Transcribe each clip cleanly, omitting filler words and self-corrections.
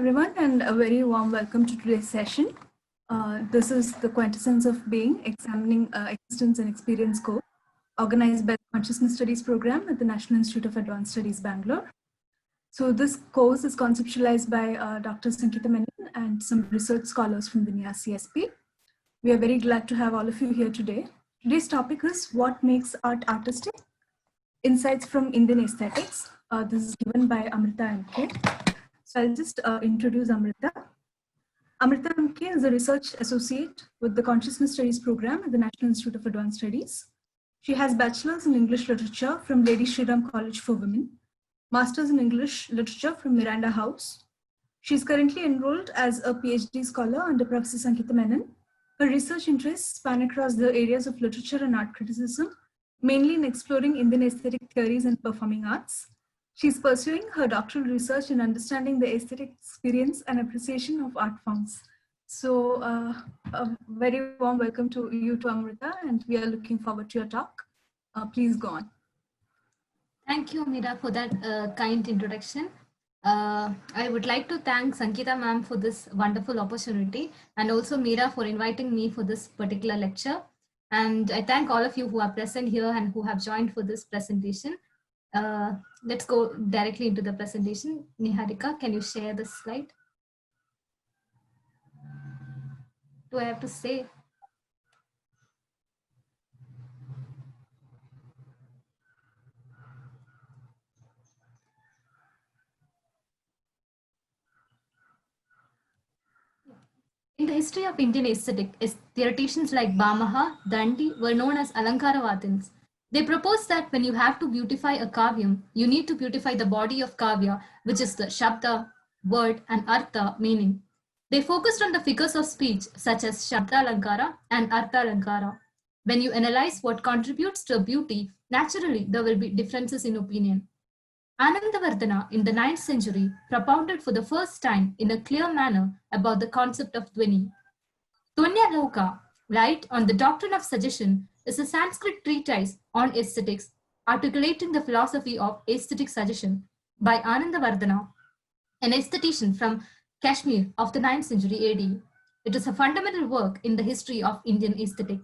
everyone, and a very warm welcome to today's session. This is the Quintessence of Being, Examining Existence and Experience course, organized by the Consciousness Studies program at the National Institute of Advanced Studies, Bangalore. So this course is conceptualized by Dr. Sankita Menon and some research scholars from the NIAS CSP. We are very glad to have all of you here today. Today's topic is what makes art artistic? Insights from Indian aesthetics. This is given by Amrita M.K. So I'll just introduce Amrita. Amrita M.K. is a research associate with the Consciousness Studies program at the National Institute of Advanced Studies. She has bachelor's in English literature from Lady Shri Ram College for Women, master's in English literature from Miranda House. She is currently enrolled as a PhD scholar under Professor Sankita Menon. Her research interests span across the areas of literature and art criticism, mainly in exploring Indian aesthetic theories and performing arts. She's pursuing her doctoral research in understanding the aesthetic experience and appreciation of art forms. So a very warm welcome to you, to Amrita, and we are looking forward to your talk. Please go on. Thank you, Meera, for that kind introduction. I would like to thank Sankita ma'am for this wonderful opportunity, and also Meera for inviting me for this particular lecture. And I thank all of you who are present here and who have joined for this presentation. Let's go directly into the presentation. Niharika, can you share the slide? Do I have to say? In the history of Indian aesthetic, theoreticians like Bhamaha, Dandi were known as Alankaravadins. They proposed that when you have to beautify a kavyam, you need to beautify the body of kavya, which is the shabda, word, and artha, meaning. They focused on the figures of speech, such as shabda alankara and artha alankara. When you analyze what contributes to beauty, naturally there will be differences in opinion. Anandavardhana in the 9th century propounded for the first time in a clear manner about the concept of Dhvani. Dhvanyaloka, right on the doctrine of suggestion, is a Sanskrit treatise on aesthetics, articulating the philosophy of aesthetic suggestion by Anandavardhana, an aesthetician from Kashmir of the 9th century AD. It is a fundamental work in the history of Indian aesthetic.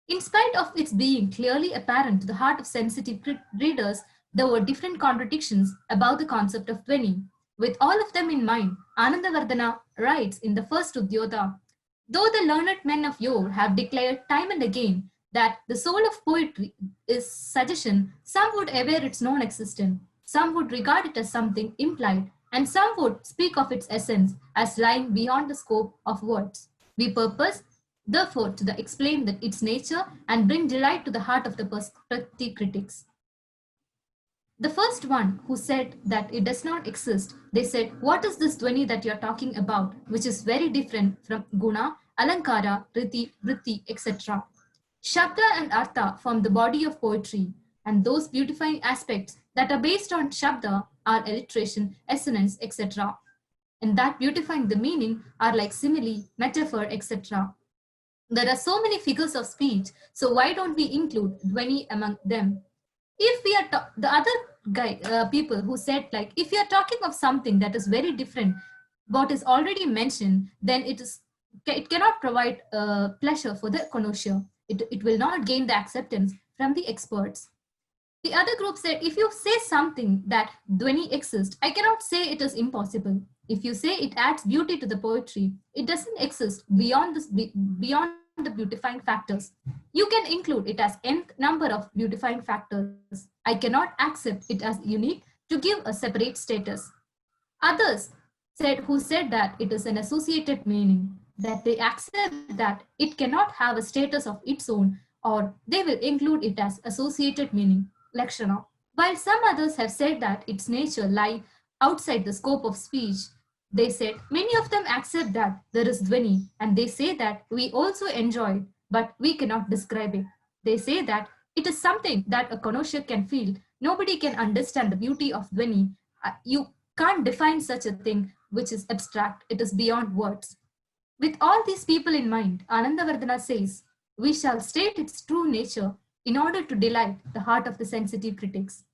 In spite of its being clearly apparent to the heart of sensitive readers, there were different contradictions about the concept of Dhvani. With all of them in mind, Anandavardhana writes in the first Udyodha, though the learned men of yore have declared time and again that the soul of poetry is suggestion, some would aver its non-existent, some would regard it as something implied, and some would speak of its essence as lying beyond the scope of words. We purpose, therefore, to explain that its nature and bring delight to the heart of the perspective critics. The first one who said that it does not exist, they said, what is this Dhvani that you're talking about, which is very different from Guna, Alankara, Riti, Vritti, etc. Shabda and Artha form the body of poetry, and those beautifying aspects that are based on Shabda are alliteration, assonance, etc. And that beautifying the meaning are like simile, metaphor, etc. There are so many figures of speech, so why don't we include Dhvani among them? If we are the other people who said, like, if you are talking of something that is very different what is already mentioned, then it cannot provide pleasure for the connoisseur. It will not gain the acceptance from the experts. The other group said, if you say something that Dhvani exists, I cannot say it is impossible. If you say it adds beauty to the poetry, it doesn't exist beyond the beautifying factors. You can include it as nth number of beautifying factors. I cannot accept it as unique to give a separate status. Others who said that it is an associated meaning, that they accept that it cannot have a status of its own, or they will include it as associated meaning, lakshana. While some others have said that its nature lie outside the scope of speech, they said many of them accept that there is Dhvani, and they say that we also enjoy it, but we cannot describe it. They say that it is something that a connoisseur can feel. Nobody can understand the beauty of Dhvani. You can't define such a thing which is abstract. It is beyond words. With all these people in mind, Anandavardhana says, we shall state its true nature in order to delight the heart of the sensitive critics.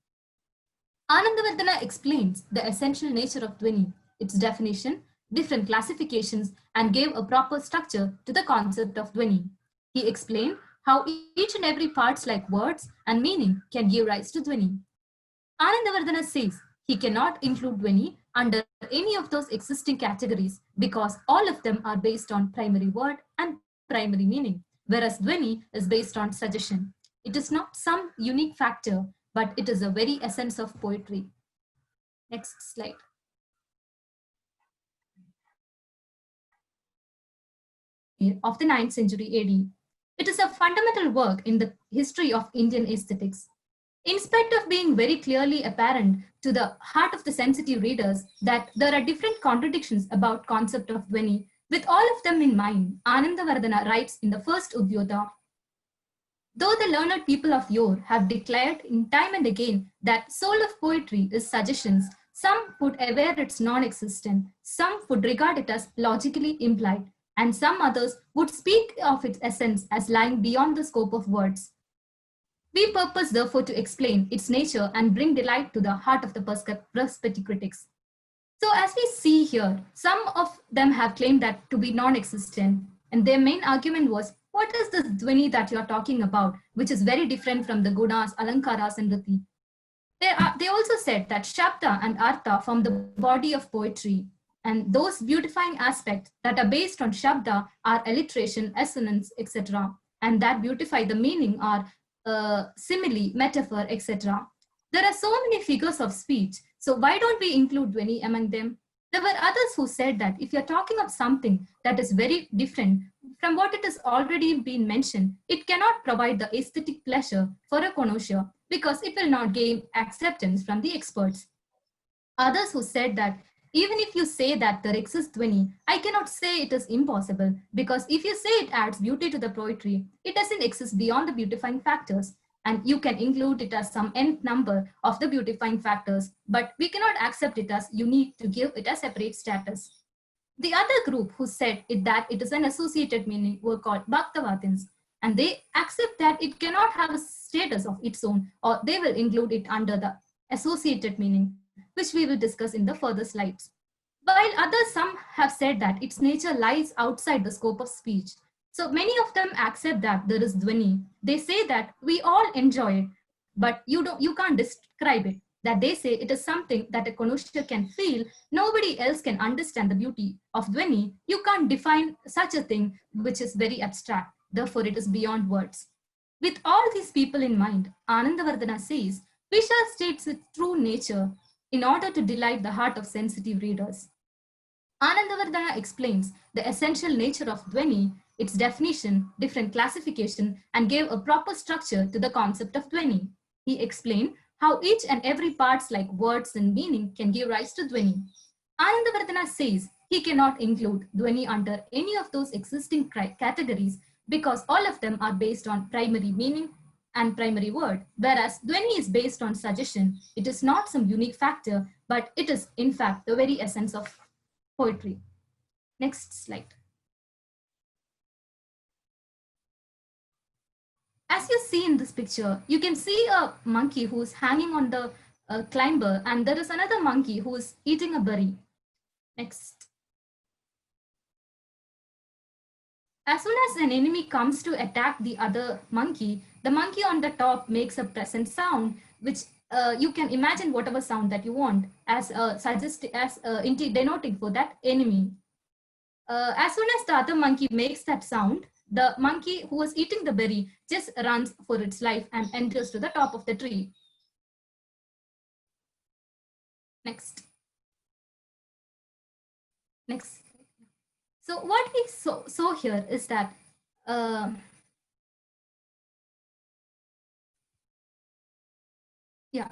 Anandavardhana explains the essential nature of Dhvani, its definition, different classifications, and gave a proper structure to the concept of dhwani. He explained how each and every parts like words and meaning can give rise to dhwani. Anandavardhana says he cannot include dhwani under any of those existing categories because all of them are based on primary word and primary meaning, whereas dhwani is based on suggestion. It is not some unique factor, but it is a very essence of poetry. Next slide. Of the 9th century AD. It is a fundamental work in the history of Indian aesthetics. In spite of being very clearly apparent to the heart of the sensitive readers that there are different contradictions about concept of dhwani, with all of them in mind, Anandavardhana writes in the first Udyota, though the learned people of yore have declared in time and again that soul of poetry is suggestions, some would aver it's non-existent, some would regard it as logically implied, and some others would speak of its essence as lying beyond the scope of words. We purpose therefore to explain its nature and bring delight to the heart of the perspective critics. So as we see here, some of them have claimed that to be non-existent, and their main argument was, what is this dhwani that you're talking about, which is very different from the gunas, alankaras, and riti? They also said that shabda and artha form the body of poetry, and those beautifying aspects that are based on shabda are alliteration, assonance, etc., and that beautify the meaning are simile, metaphor, etc. There are so many figures of speech, so why don't we include dhwani among them? There were others who said that if you're talking of something that is very different from what it has already been mentioned, it cannot provide the aesthetic pleasure for a connoisseur because it will not gain acceptance from the experts. Others who said that even if you say that there exists dhwani, I cannot say it is impossible because if you say it adds beauty to the poetry, it doesn't exist beyond the beautifying factors. And you can include it as some nth number of the beautifying factors, but we cannot accept it as unique to give it a separate status. The other group who said that it is an associated meaning were called Bhaktavatins, and they accept that it cannot have a status of its own, or they will include it under the associated meaning, which we will discuss in the further slides. While others, some have said that its nature lies outside the scope of speech. So many of them accept that there is dhwani. They say that we all enjoy it, but you can't describe it. That they say it is something that a connoisseur can feel, nobody else can understand the beauty of dhwani. You can't define such a thing which is very abstract. Therefore, it is beyond words. With all these people in mind, Anandavardhana says, we shall state its true nature in order to delight the heart of sensitive readers. Anandavardhana explains the essential nature of dhwani, its definition, different classification, and gave a proper structure to the concept of dhwani. He explained how each and every parts like words and meaning can give rise to dhwani. Anandavardhana says he cannot include dhwani under any of those existing categories because all of them are based on primary meaning and primary word, whereas dhwani is based on suggestion. It is not some unique factor, but it is in fact the very essence of poetry. Next slide. As you see in this picture, you can see a monkey who's hanging on the climber, and there is another monkey who is eating a berry. Next. As soon as an enemy comes to attack the other monkey, the monkey on the top makes a present sound, which you can imagine whatever sound that you want as denoting for that enemy. As soon as the other monkey makes that sound, the monkey who was eating the berry just runs for its life and enters to the top of the tree. Next. Next. So what we saw here is that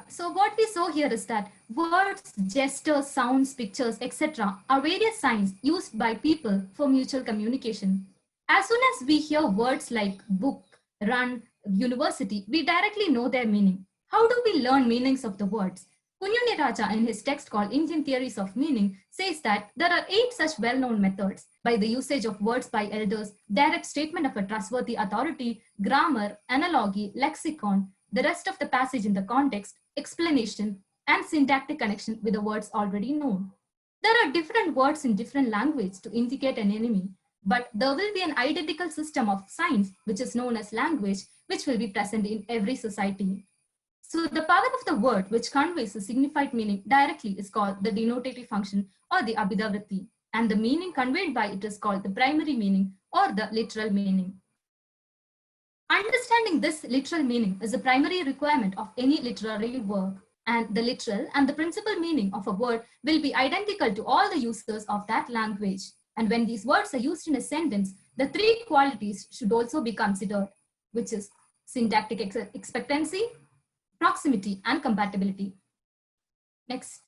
so what we saw here is that words, gestures, sounds, pictures, etc. are various signs used by people for mutual communication. As soon as we hear words like book, run, university, we directly know their meaning. How do we learn meanings of the words? Kunyuni Raja, in his text called Indian Theories of Meaning, says that there are 8 such well-known methods by the usage of words by elders, direct statement of a trustworthy authority, grammar, analogy, lexicon, the rest of the passage in the context, explanation, and syntactic connection with the words already known. There are different words in different languages to indicate an enemy, but there will be an identical system of signs, which is known as language, which will be present in every society. So the power of the word which conveys a signified meaning directly is called the denotative function or the abhidavritti, and the meaning conveyed by it is called the primary meaning or the literal meaning. Understanding this literal meaning is a primary requirement of any literary work, and the literal and the principal meaning of a word will be identical to all the users of that language. And when these words are used in a sentence, the three qualities should also be considered, which is syntactic expectancy, proximity, and compatibility. Next.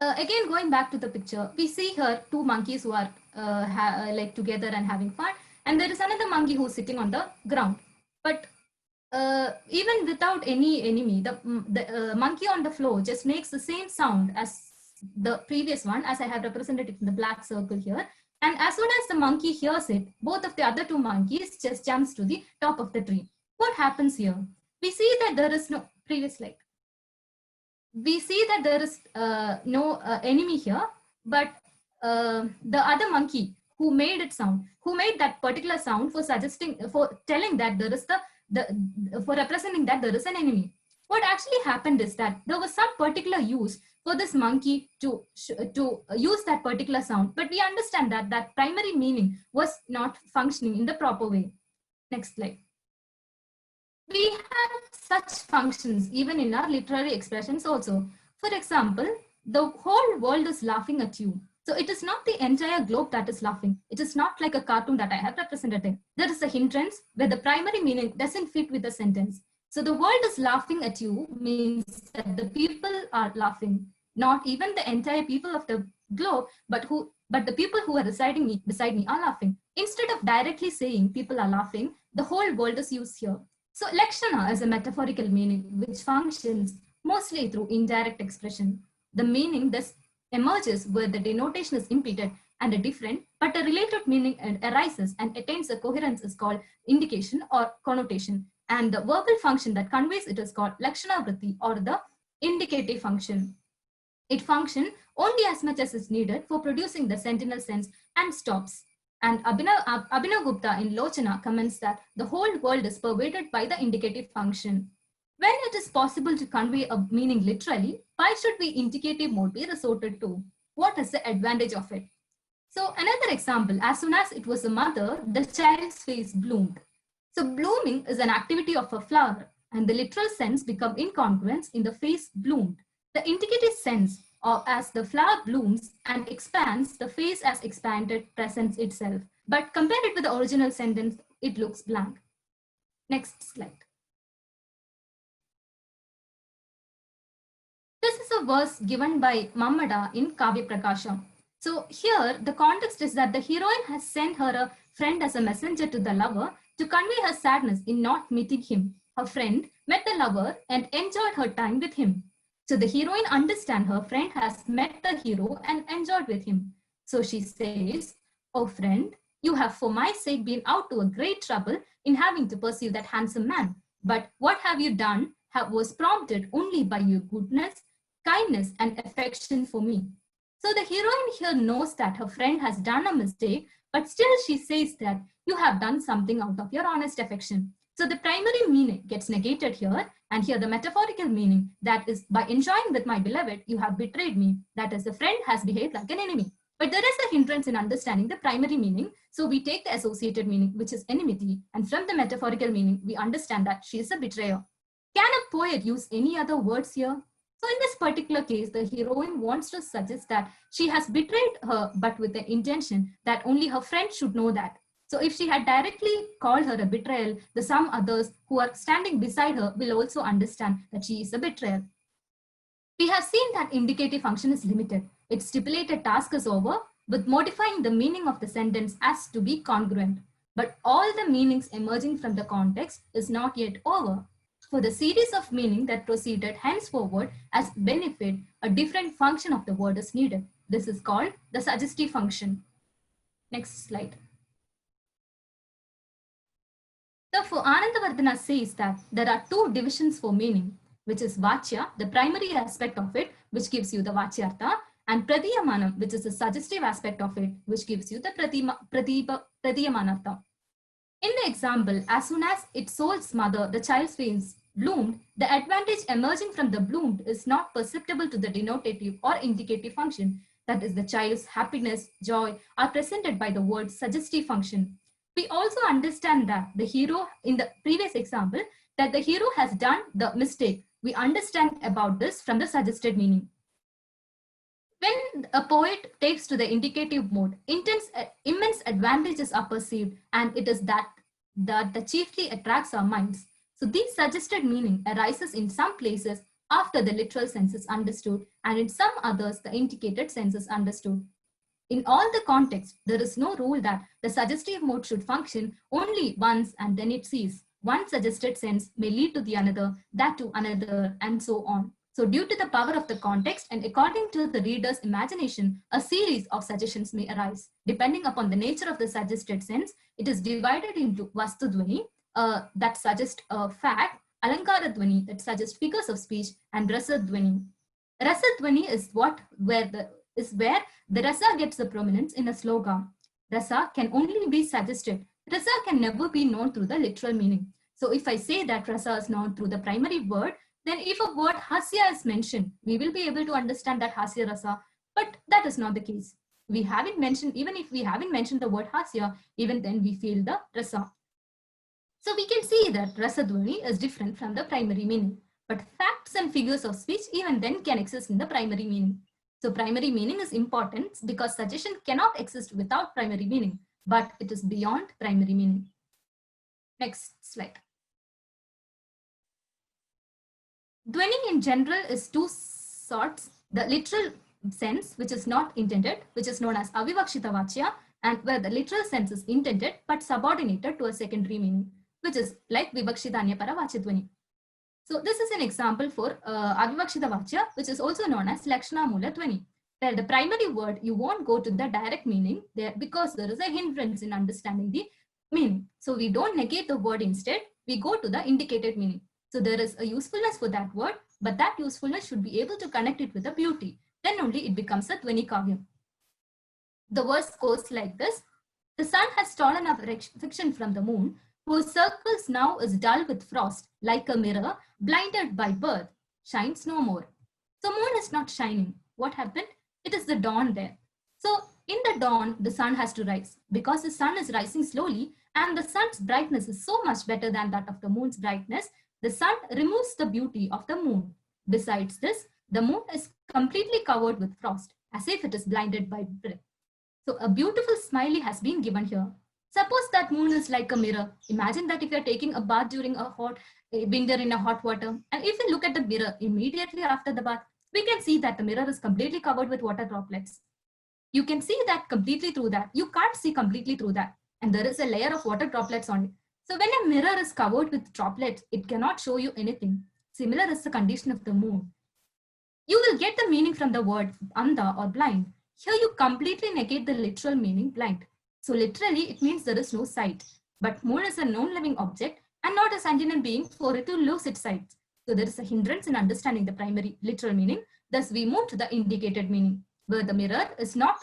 Again, going back to the picture, we see here two monkeys who are like together and having fun, and there is another monkey who's sitting on the ground. But even without any enemy, the monkey on the floor just makes the same sound as the previous one, as I have represented it in the black circle here. And as soon as the monkey hears it, both of the other two monkeys just jumps to the top of the tree. What happens here? We see that there is no previous slide. We see that there is no enemy here, but the other monkey who made it sound, who made that particular sound for telling that there is for representing that there is an enemy. What actually happened is that there was some particular use for this monkey to use that particular sound, but we understand that that primary meaning was not functioning in the proper way. Next slide. We have such functions even in our literary expressions also. For example, the whole world is laughing at you. So it is not the entire globe that is laughing. It is not like a cartoon that I have represented. There is a hindrance where the primary meaning doesn't fit with the sentence. So the world is laughing at you means that the people are laughing, not even the entire people of the globe, but the people who are residing beside me are laughing. Instead of directly saying people are laughing, the whole world is used here. So lakshana is a metaphorical meaning which functions mostly through indirect expression. The meaning thus emerges where the denotation is impeded and a different but a related meaning arises and attains a coherence is called indication or connotation. And the verbal function that conveys it is called lakshana vritti or the indicative function. It functions only as much as is needed for producing the sentinel sense and stops. And Abhinav Gupta in Lochana comments that the whole world is pervaded by the indicative function. When it is possible to convey a meaning literally, why should the indicative mode be resorted to? What is the advantage of it? So another example, as soon as it was a mother, the child's face bloomed. So blooming is an activity of a flower, and the literal sense become incongruence in the face bloomed. The indicative sense, or as the flower blooms and expands, the face as expanded presents itself. But compared it with the original sentence, it looks blank. Next slide. This is a verse given by Mammada in Kavya Prakasha. So here, the context is that the heroine has sent her a friend as a messenger to the lover to convey her sadness in not meeting him. Her friend met the lover and enjoyed her time with him. So the heroine understands her friend has met the hero and enjoyed with him. So she says, "Oh friend, you have for my sake been out to a great trouble in having to pursue that handsome man. But what have you done was prompted only by your goodness, kindness, and affection for me." So the heroine here knows that her friend has done a mistake, but still she says that you have done something out of your honest affection. So the primary meaning gets negated here, and here the metaphorical meaning, that is, by enjoying with my beloved, you have betrayed me. That is, the friend has behaved like an enemy. But there is a hindrance in understanding the primary meaning, so we take the associated meaning, which is enmity, and from the metaphorical meaning, we understand that she is a betrayer. Can a poet use any other words here? So in this particular case, the heroine wants to suggest that she has betrayed her, but with the intention that only her friend should know that. So if she had directly called her a betrayal, the some others who are standing beside her will also understand that she is a betrayer. We have seen that indicative function is limited. Its stipulated task is over with modifying the meaning of the sentence as to be congruent. But all the meanings emerging from the context is not yet over. For the series of meaning that proceeded henceforward as benefit, a different function of the word is needed. This is called the suggestive function. Next slide. Therefore, Anandavardhana says that there are two divisions for meaning. which is Vachya, the primary aspect of it, which gives you the Vachyartha, and Pratiyamanam, which is the suggestive aspect of it, which gives you the Pratiyamanartha. In the example, as soon as its soul's mother, the child's face, bloomed, the advantage emerging from the bloomed is not perceptible to the denotative or indicative function. That is, the child's happiness, joy are presented by the word suggestive function. We also understand that the hero, in the previous example, that the hero has done the mistake. We understand about this from the suggested meaning. When a poet takes to the indicative mode, immense advantages are perceived, and it is that chiefly attracts our minds. So this suggested meaning arises in some places after the literal sense is understood, and in some others the indicated sense is understood. In all the contexts, there is no rule that the suggestive mode should function only once and then it ceases. One suggested sense may lead to the another, that to another, and so on. So due to the power of the context and according to the reader's imagination, a series of suggestions may arise. Depending upon the nature of the suggested sense, it is divided into Vastudhvani, that suggest a fact, Alankaradhvani, that suggests figures of speech, and Rasadhvani. Rasadhvani is where the rasa gets the prominence in a sloka. Rasa can only be suggested. Rasa can never be known through the literal meaning. So if I say that rasa is known through the primary word, then if a word hasya is mentioned, we will be able to understand that hasya rasa, but that is not the case. We haven't mentioned, even if we haven't mentioned the word hasya, even then we feel the rasa. So we can see that rasadhvani is different from the primary meaning, but facts and figures of speech even then can exist in the primary meaning. So primary meaning is important because suggestion cannot exist without primary meaning, but it is beyond primary meaning. Next slide. Dhvani in general is two sorts. The literal sense, which is not intended, which is known as avivakshita vachya, and where the literal sense is intended but subordinated to a secondary meaning, which is like vivakshita anyapara vachya dhvani. So this is an example for avivakshita vachya, which is also known as lakshana mula dhvani, where the primary word you won't go to the direct meaning there because there is a hindrance in understanding the meaning. So we don't negate the word, instead we go to the indicated meaning. So there is a usefulness for that word, but that usefulness should be able to connect it with the beauty. Then only it becomes a dhvani kavyam. The verse goes like this: the sun has stolen affection from the moon, whose circles now is dull with frost, like a mirror, blinded by birth, shines no more. So moon is not shining. What happened? It is the dawn there. So in the dawn, the sun has to rise. Because the sun is rising slowly and the sun's brightness is so much better than that of the moon's brightness, the sun removes the beauty of the moon. Besides this, the moon is completely covered with frost, as if it is blinded by breath. So a beautiful smiley has been given here. Suppose that moon is like a mirror. Imagine that if you are taking a bath during a hot winter in a hot water, and if you look at the mirror immediately after the bath, we can see that the mirror is completely covered with water droplets. You can see that completely through that. You can't see completely through that. And there is a layer of water droplets on it. So when a mirror is covered with droplets, it cannot show you anything. Similar is the condition of the moon. You will get the meaning from the word andha or blind. Here you completely negate the literal meaning blind. So literally it means there is no sight. But moon is a known living object and not a sentient being for it to lose its sight. So there is a hindrance in understanding the primary literal meaning. Thus we move to the indicated meaning, where the mirror is not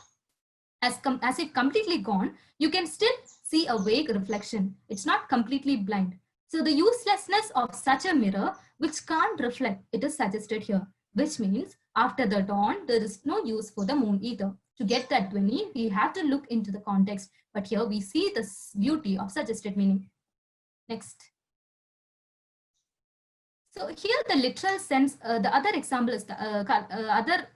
as if completely gone. You can still see a vague reflection. It's not completely blind. So the uselessness of such a mirror which can't reflect, it is suggested here, which means after the dawn, there is no use for the moon either. To get that dhvani, we have to look into the context, but here we see the beauty of suggested meaning. Next. So here the literal sense, the other example is the other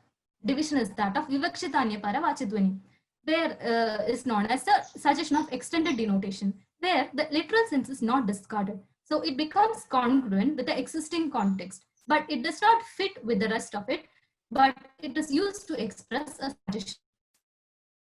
division is that of vivakshita anyapara vachya dhvani, where is known as the suggestion of extended denotation, where the literal sense is not discarded. So it becomes congruent with the existing context, but it does not fit with the rest of it, but it is used to express a suggestion.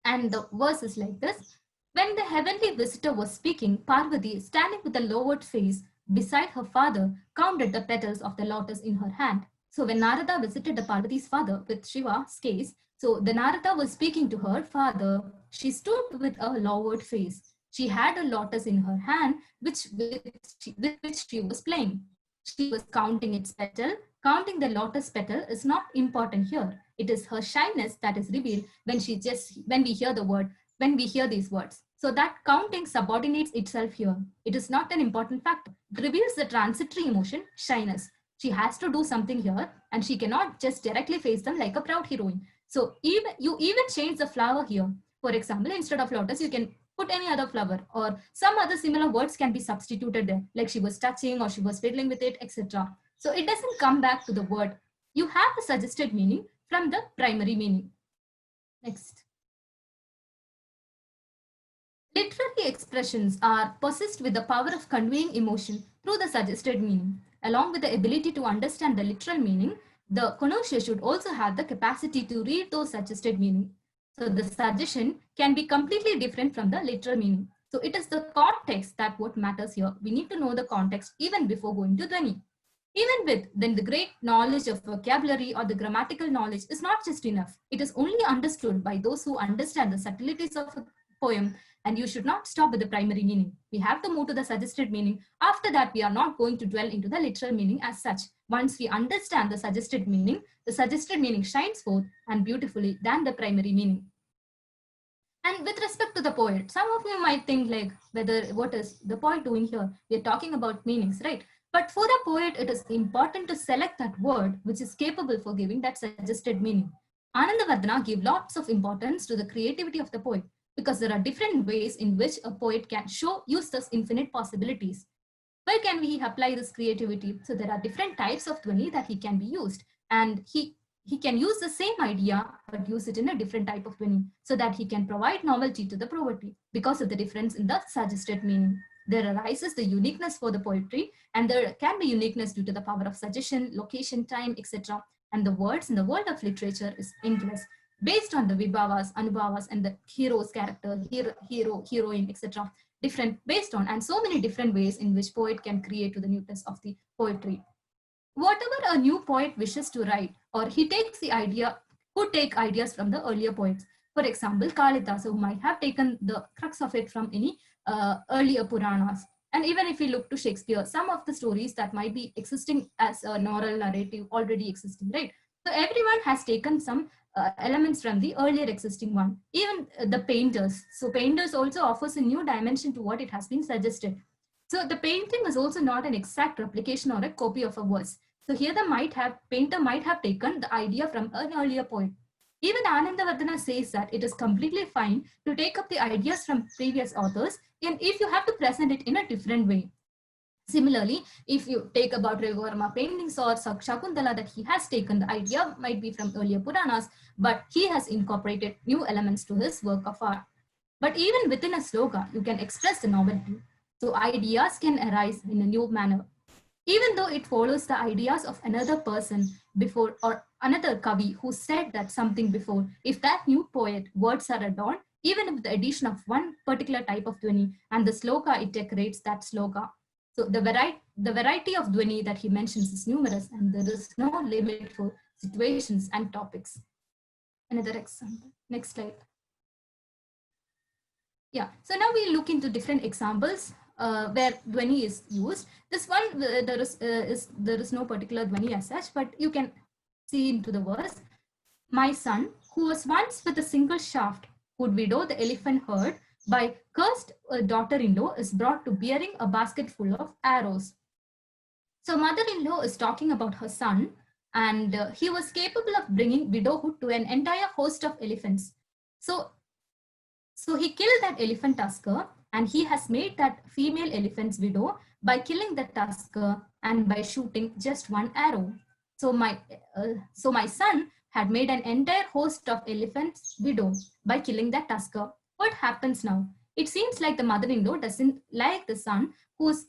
And the verse is like this: when the heavenly visitor was speaking, Parvati, standing with a lowered face beside her father, counted the petals of the lotus in her hand. So when Narada visited the Parvati's father with Shiva's case, so the Narada was speaking to her father. She stood with a lowered face. She had a lotus in her hand, with which she was playing. She was counting its petal. Counting the lotus petal is not important here. It is her shyness that is revealed when we hear when we hear these words. So that counting subordinates itself here. It is not an important factor. It reveals the transitory emotion, shyness. She has to do something here, and she cannot just directly face them like a proud heroine. So you even change the flower here. For example, instead of lotus, you can put any other flower, or some other similar words can be substituted there, like she was touching or she was fiddling with it, etc. So it doesn't come back to the word. You have the suggested meaning from the primary meaning. Next. Literary expressions are possessed with the power of conveying emotion through the suggested meaning. Along with the ability to understand the literal meaning, the connoisseur should also have the capacity to read those suggested meaning. So the suggestion can be completely different from the literal meaning. So it is the context that what matters here. We need to know the context even before going to Dhwani. Even with then the great knowledge of vocabulary or the grammatical knowledge is not just enough. It is only understood by those who understand the subtleties of a poem, and you should not stop with the primary meaning. We have to move to the suggested meaning. After that, we are not going to dwell into the literal meaning as such. Once we understand the suggested meaning shines forth and beautifully than the primary meaning. And with respect to the poet, some of you might think like, what is the poet doing here? We are talking about meanings, right? But for the poet, it is important to select that word which is capable for giving that suggested meaning. Anandavardhana gave lots of importance to the creativity of the poet, because there are different ways in which a poet can use those infinite possibilities. Where can we apply this creativity? So there are different types of dhwani that he can be used, and he can use the same idea but use it in a different type of dhwani, so that he can provide novelty to the poetry because of the difference in the suggested meaning. There arises the uniqueness for the poetry, and there can be uniqueness due to the power of suggestion, location, time, etc. And the words in the world of literature is endless, based on the vibhavas, anubhavas, and the hero's character, hero, heroine, etc. Different based on, and so many different ways in which poet can create to the newness of the poetry. Whatever a new poet wishes to write, or he takes the idea, could take ideas from the earlier poets. For example, Kalidasa, who might have taken the crux of it from any earlier Puranas. And even if we look to Shakespeare, some of the stories that might be existing as a oral narrative already existing, right? So everyone has taken some elements from the earlier existing one. Even the painters. So painters also offers a new dimension to what it has been suggested. So the painting is also not an exact replication or a copy of a verse. So here the painter might have taken the idea from an earlier poet. Even Anandavardhana says that it is completely fine to take up the ideas from previous authors, and if you have to present it in a different way. Similarly, if you take about Ravivarma paintings or Shakuntala, that he has taken the idea might be from earlier Puranas, but he has incorporated new elements to his work of art. But even within a sloka, you can express the novelty. So ideas can arise in a new manner. Even though it follows the ideas of another person before, or another Kavi who said that something before, if that new poet words are adorned, even with the addition of one particular type of dhwani and the sloka, it decorates that sloka. So the variety of dhwani that he mentions is numerous, and there is no limit for situations and topics. Another example. Next slide. Yeah, so now we look into different examples where dhwani is used. This one, there is no particular dhwani as such, but you can see into the verse. My son, who was once with a single shaft, could widow the elephant herd, by cursed daughter-in-law is brought to bearing a basket full of arrows. So mother-in-law is talking about her son, and he was capable of bringing widowhood to an entire host of elephants. So he killed that elephant tusker, and he has made that female elephant's widow by killing the tusker and by shooting just one arrow. So my son had made an entire host of elephants widow by killing that tusker. What happens now? It seems like the mother-in-law doesn't like the son who is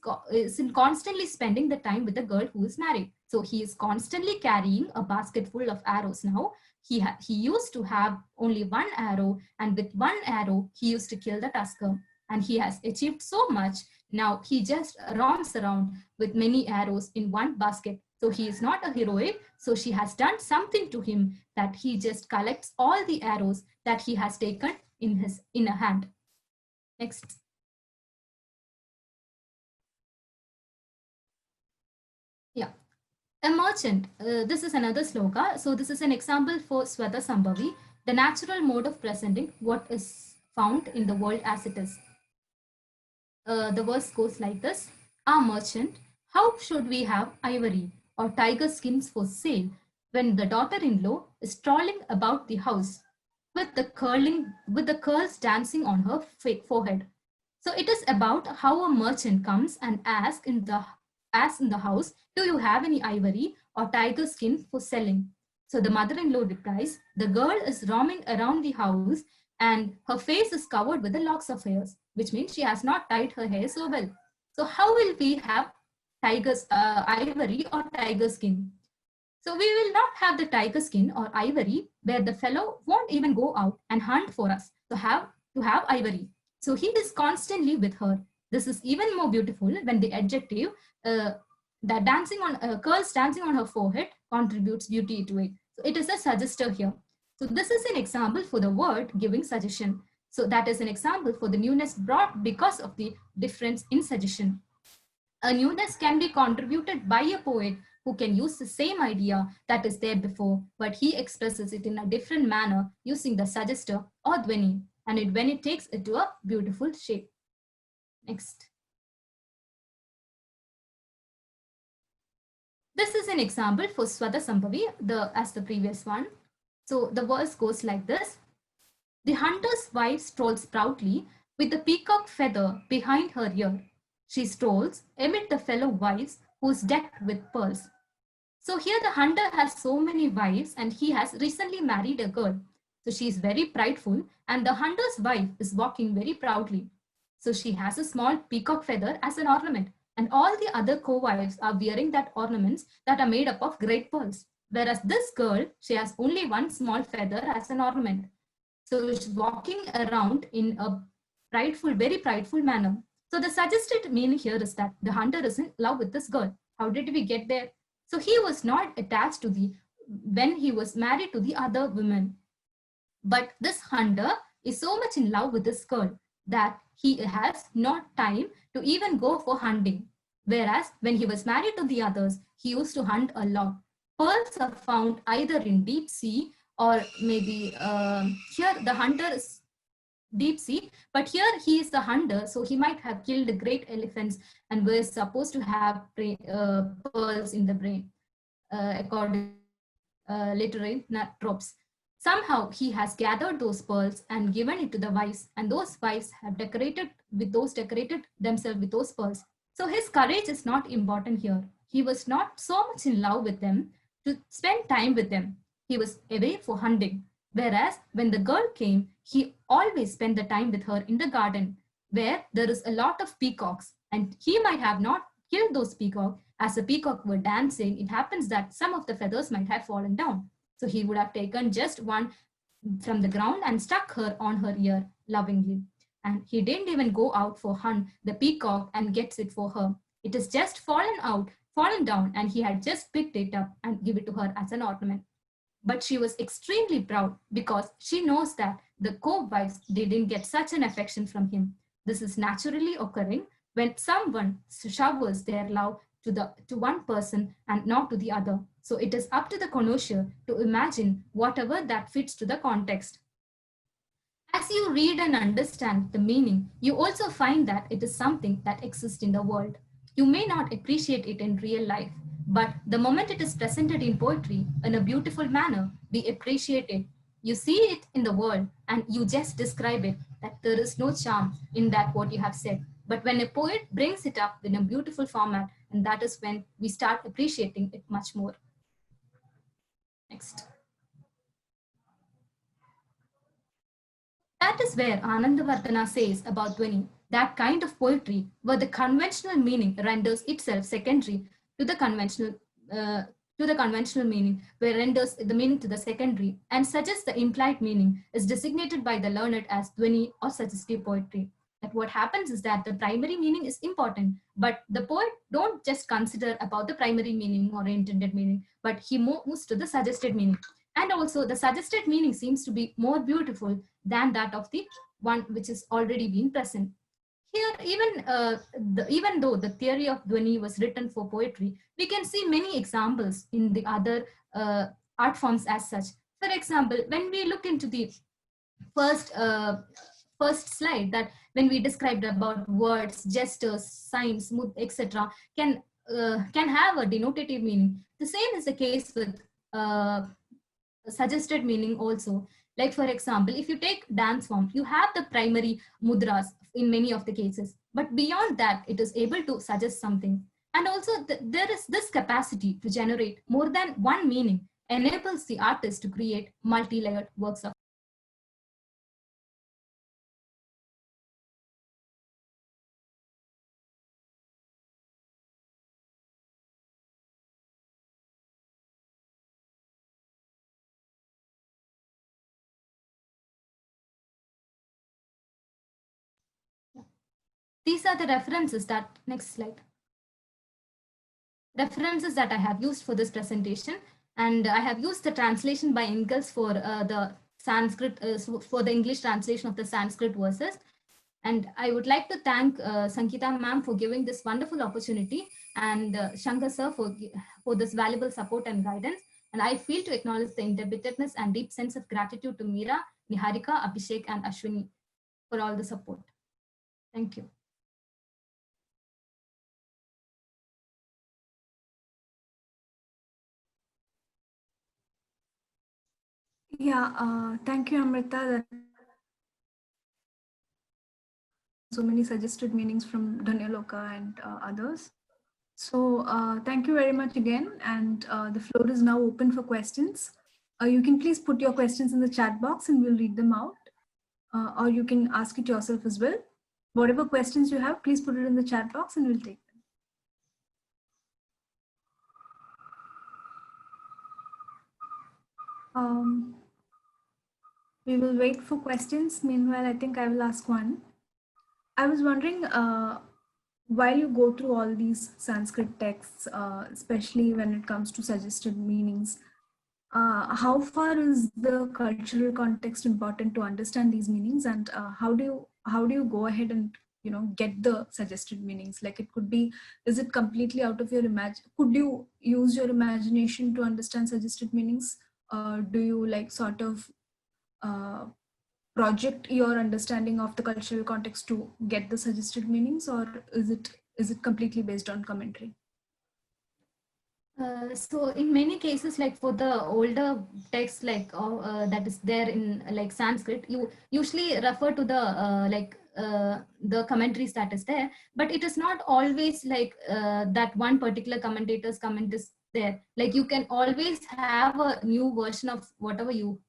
constantly spending the time with the girl who is married. So he is constantly carrying a basket full of arrows now. He used to have only one arrow, and with one arrow, he used to kill the tusker. And he has achieved so much. Now he just roams around with many arrows in one basket. So he is not a heroic. So she has done something to him that he just collects all the arrows that he has taken in a hand. Next. A merchant, this is another sloka. So this is an example for Swata Sambhavi, the natural mode of presenting what is found in the world as it is. The verse goes like this. Ah, merchant, how should we have ivory or tiger skins for sale when the daughter-in-law is strolling about the house with the curls dancing on her forehead? So it is about how a merchant comes and asks in the house, do you have any ivory or tiger skin for selling? So the mother-in-law replies, the girl is roaming around the house and her face is covered with the locks of hairs, which means she has not tied her hair so well. So how will we have ivory or tiger skin? So we will not have the tiger skin or ivory where the fellow won't even go out and hunt for us to have ivory. So he is constantly with her. This is even more beautiful when the adjective that dancing on curls dancing on her forehead contributes beauty to it. So it is a suggester here. So this is an example for the word giving suggestion. So that is an example for the newness brought because of the difference in suggestion. A newness can be contributed by a poet who can use the same idea that is there before, but he expresses it in a different manner using the suggester or dhvani, and when it takes it to a beautiful shape. Next. This is an example for Swata Sambhavi, as the previous one. So the verse goes like this. The hunter's wife strolls proudly with the peacock feather behind her ear. She strolls amid the fellow wives who's decked with pearls. So here the hunter has so many wives and he has recently married a girl. So she is very prideful and the hunter's wife is walking very proudly. So she has a small peacock feather as an ornament and all the other co-wives are wearing that ornaments that are made up of great pearls. Whereas this girl, she has only one small feather as an ornament. So she's walking around in a very prideful manner. So the suggested meaning here is that the hunter is in love with this girl. How did we get there? So he was not attached to when he was married to the other women. But this hunter is so much in love with this girl that he has not time to even go for hunting. Whereas when he was married to the others, he used to hunt a lot. Pearls are found either in deep sea or maybe here the hunter is deep sea, but here he is the hunter, so he might have killed great elephants and was supposed to have pearls in the brain, according to literary tropes. Somehow he has gathered those pearls and given it to the wives, and those wives have decorated themselves with those pearls. So his courage is not important here. He was not so much in love with them to spend time with them. He was away for hunting. Whereas when the girl came, he always spent the time with her in the garden where there is a lot of peacocks, and he might have not killed those peacocks. As the peacock were dancing, it happens that some of the feathers might have fallen down. So he would have taken just one from the ground and stuck her on her ear lovingly. And he didn't even go out for hunt the peacock and gets it for her. It is just fallen down, and he had just picked it up and give it to her as an ornament. But she was extremely proud because she knows that the co-wives didn't get such an affection from him. This is naturally occurring when someone showers their love to one person and not to the other. So it is up to the connoisseur to imagine whatever that fits to the context. As you read and understand the meaning, you also find that it is something that exists in the world. You may not appreciate it in real life, but the moment it is presented in poetry in a beautiful manner, we appreciate it. You see it in the world and you just describe it, that there is no charm in that what you have said. But when a poet brings it up in a beautiful format, and that is when we start appreciating it much more. Next. That is where Anandavardhana says about dhvani, that kind of poetry where the conventional meaning renders itself secondary to the conventional meaning, where renders the meaning to the secondary and suggests the implied meaning is designated by the learned as dhvani or suggestive poetry. That what happens is that the primary meaning is important, but the poet don't just consider about the primary meaning or intended meaning, but he moves to the suggested meaning. And also the suggested meaning seems to be more beautiful than that of the one which is already been present. here, even though the theory of Dhwani was written for poetry, we can see many examples in the other art forms as such. For example, when we look into the first first slide, that when we described about words, gestures, signs, etc., can have a denotative meaning. The same is the case with suggested meaning also. Like for example, if you take dance form, you have the primary mudras in many of the cases, but beyond that, it is able to suggest something. And also there is this capacity to generate more than one meaning, enables the artist to create multi-layered works of. These are the references that, next slide, references that I have used for this presentation. And I have used the translation by Ingalls for the Sanskrit, for the English translation of the Sanskrit verses. And I would like to thank Sangeeta ma'am for giving this wonderful opportunity, and Shankar sir for this valuable support and guidance. And I feel to acknowledge the indebtedness and deep sense of gratitude to Meera, Niharika, Abhishek, and Ashwini for all the support. Thank you. Yeah, thank you, Amrita. So many suggested meanings from Dhanyaloka and others. So thank you very much again. And the floor is now open for questions. You can please put your questions in the chat box and we'll read them out. Or you can ask it yourself as well. Whatever questions you have, please put it in the chat box and we'll take them. We will wait for questions. Meanwhile, I think I will ask one. I was wondering, while you go through all these Sanskrit texts, especially when it comes to suggested meanings, how far is the cultural context important to understand these meanings, and how do you go ahead and get the suggested meanings? Like, it could be, is it completely out of your could you use your imagination to understand suggested meanings? Do you like sort of project your understanding of the cultural context to get the suggested meanings, or is it completely based on commentary? So in many cases, like for the older text, like that is there in like Sanskrit, you usually refer to the commentaries that is there, but it is not always like that one particular commentator's comment is there. Like you can always have a new version of whatever you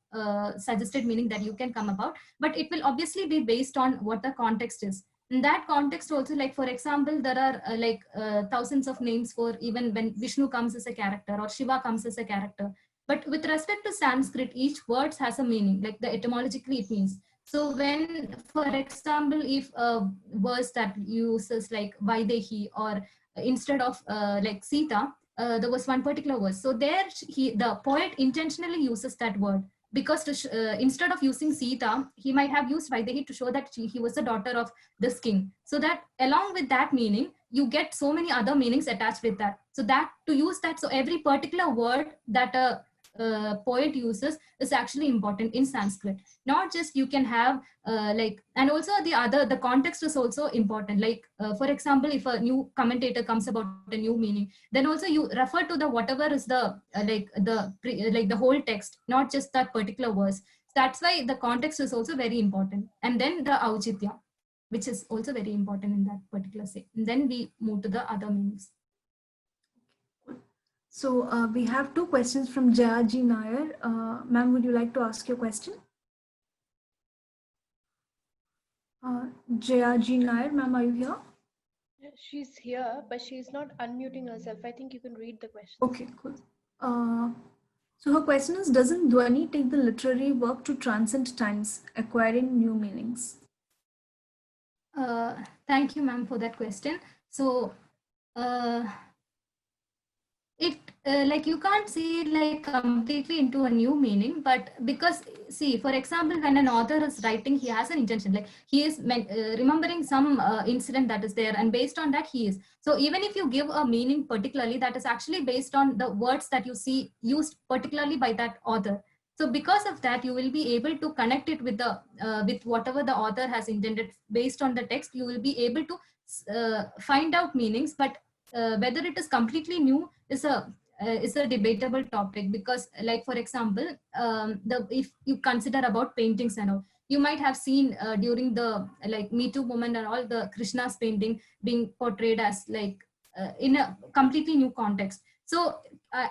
suggested meaning that you can come about, but it will obviously be based on what the context is. In that context also, like for example, there are thousands of names for even when Vishnu comes as a character or Shiva comes as a character. But with respect to Sanskrit, each word has a meaning, like the etymologically it means. So when, for example, if a verse that uses like Vaidehi, or instead of like Sita, there was one particular verse. So there the poet intentionally uses that word, because instead of using Sita, he might have used Vaidehi to show that he was the daughter of this king. So that along with that meaning, you get so many other meanings attached with that. So that to use that, so every particular word that a poet uses is actually important in Sanskrit. Not just you can have and also the context is also important. Like for example, if a new commentator comes about a new meaning, then also you refer to the whatever is the the whole text, not just that particular verse. That's why the context is also very important. And then the Aujitya, which is also very important in that particular say. And then we move to the other meanings. So we have two questions from Jayaji Nair. Ma'am, would you like to ask your question? Jayaji Nair, ma'am, are you here? She's here, but she's not unmuting herself. I think you can read the question. Okay, cool. So her question is, doesn't Dhwani take the literary work to transcend times, acquiring new meanings? Thank you, ma'am, for that question. So it like you can't see like completely into a new meaning, but because see, for example, when an author is writing, he has an intention, like he is remembering some incident that is there, and based on that he is. So even if you give a meaning particularly, that is actually based on the words that you see used particularly by that author. So because of that, you will be able to connect it with the with whatever the author has intended based on the text. You will be able to find out meanings, but whether it is completely new is a debatable topic, because like for example, the if you consider about paintings and all, you might have seen during the like Me Too movement and all, the Krishna's painting being portrayed as like in a completely new context. So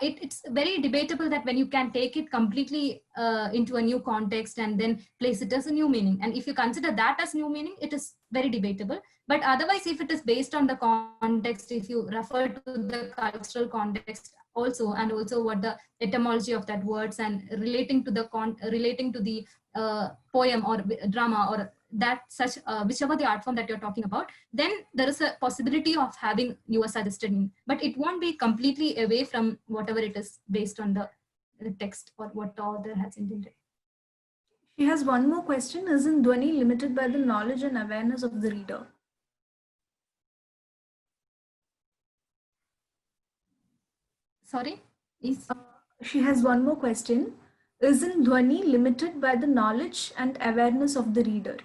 it's very debatable that when you can take it completely into a new context and then place it as a new meaning, and if you consider that as new meaning, it is very debatable. But otherwise, if it is based on the context, if you refer to the cultural context also, and also what the etymology of that words, and relating to the relating to the poem or drama, or that such whichever the art form that you're talking about, then there is a possibility of having your suggested meaning, but it won't be completely away from whatever it is based on the text or what the author has intended. She has one more question. Isn't Dhwani limited by the knowledge and awareness of the reader? Sorry? Is She has one more question. Isn't Dhwani limited by the knowledge and awareness of the reader?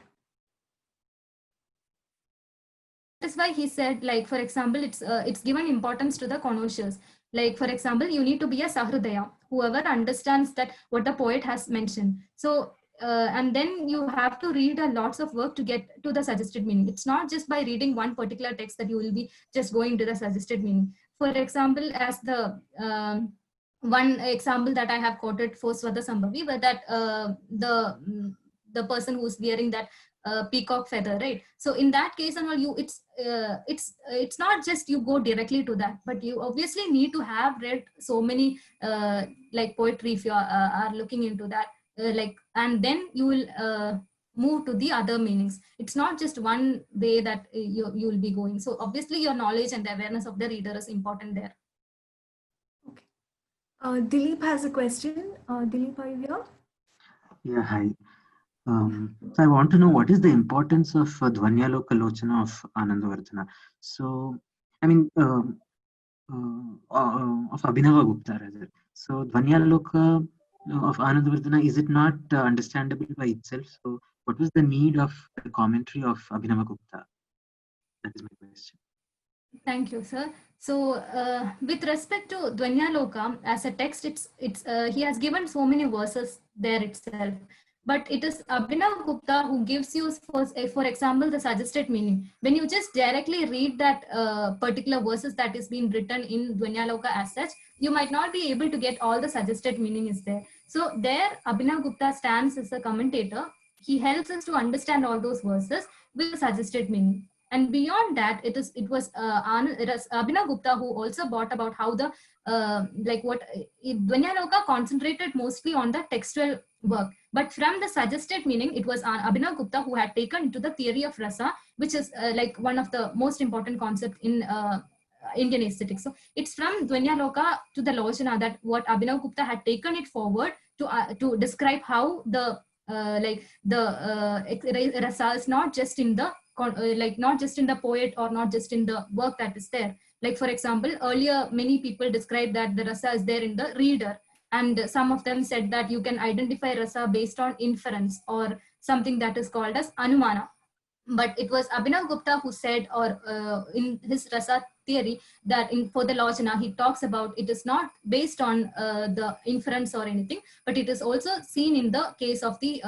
That's why he said, like for example, it's given importance to the connoisseurs. Like for example, you need to be a sahridaya, whoever understands that what the poet has mentioned. So and then you have to read a lots of work to get to the suggested meaning. It's not just by reading one particular text that you will be just going to the suggested meaning. For example, as the one example that I have quoted for Swada Sambhavi, where that the person who's wearing that peacock feather, right? So in that case and all, you it's not just you go directly to that, but you obviously need to have read so many like poetry if you are looking into that, like, and then you will move to the other meanings. It's not just one way that you will be going. So obviously your knowledge and the awareness of the reader is important there. Okay. Dilip has a question. Dilip, are you here? Yeah, hi. So I want to know what is the importance of Dhvanyaloka Lochana of Anandavardhana. So, I mean, of Abhinava Gupta rather. So Dhvanyaloka of Anandavardhana, is it not understandable by itself? So what was the need of the commentary of Abhinava Gupta? That is my question. Thank you, sir. So, with respect to Dhvanyaloka as a text, he has given so many verses there itself. But it is Abhinav Gupta who gives you, for example, the suggested meaning. When you just directly read that particular verses that is being written in Dhvanyaloka as such, you might not be able to get all the suggested meaning is there. So there, Abhinav Gupta stands as a commentator. He helps us to understand all those verses with the suggested meaning. And beyond that, it was Abhinav Gupta who also brought about how the Dhvanyaloka concentrated mostly on the textual work, but from the suggested meaning, it was Abhinav Gupta who had taken to the theory of rasa, which is like one of the most important concepts in Indian aesthetics. So it's from Dhvanyaloka to the Lochana that what Abhinav Gupta had taken it forward to describe how the rasa is not just in the not just in the poet or not just in the work that is there. Like for example, earlier many people described that the rasa is there in the reader, and some of them said that you can identify rasa based on inference or something that is called as anumana. But it was Abhinav Gupta who said, or in his rasa theory, that for the Lochana, he talks about it is not based on the inference or anything, but it is also seen in the case of the